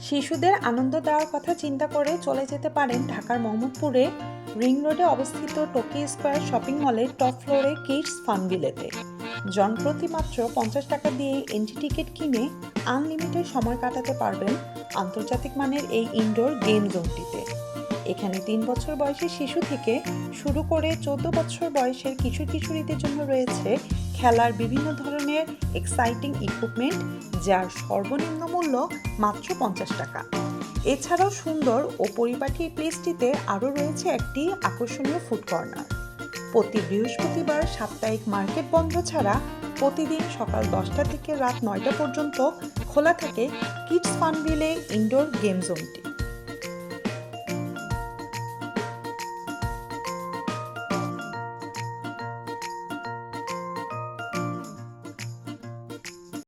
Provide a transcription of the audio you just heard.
শিশুদের আনন্দ দেওয়ার কথা চিন্তা করে চলে যেতে পারেন ঢাকার মোহাম্মদপুরে রিং রোডে অবস্থিত টোকি স্কয়ার শপিং মলের টপ ফ্লোরে কিডস ফানভিলেতে। জনপ্রতি মাত্র 50 টাকা দিয়ে এন্ট্রি টিকিট কিনে আনলিমিটেড সময় কাটাতে পারবেন আন্তর্জাতিক মানের এই ইনডোর গেম জোনটিতে। এখানে 3 বছর বয়সী শিশু থেকে শুরু করে 14 বছর বয়সের কিশোর কিশোরীদের জন্য রয়েছে খেলার বিভিন্ন ধরনের এক্সাইটিং ইকুইপমেন্ট, যার সর্বনিম্ন মূল্য মাত্র 50 টাকা। এছাড়াও সুন্দর ও পরিপাটি প্লেসটিতে আরও রয়েছে একটি আকর্ষণীয় ফুড কর্নার। প্রতি বৃহস্পতিবার সাপ্তাহিক মার্কেট বন্ধ ছাড়া প্রতিদিন সকাল 10টা থেকে রাত 9টা পর্যন্ত খোলা থাকে কিডস ফানভিলে ইনডোর গেম জোনটি।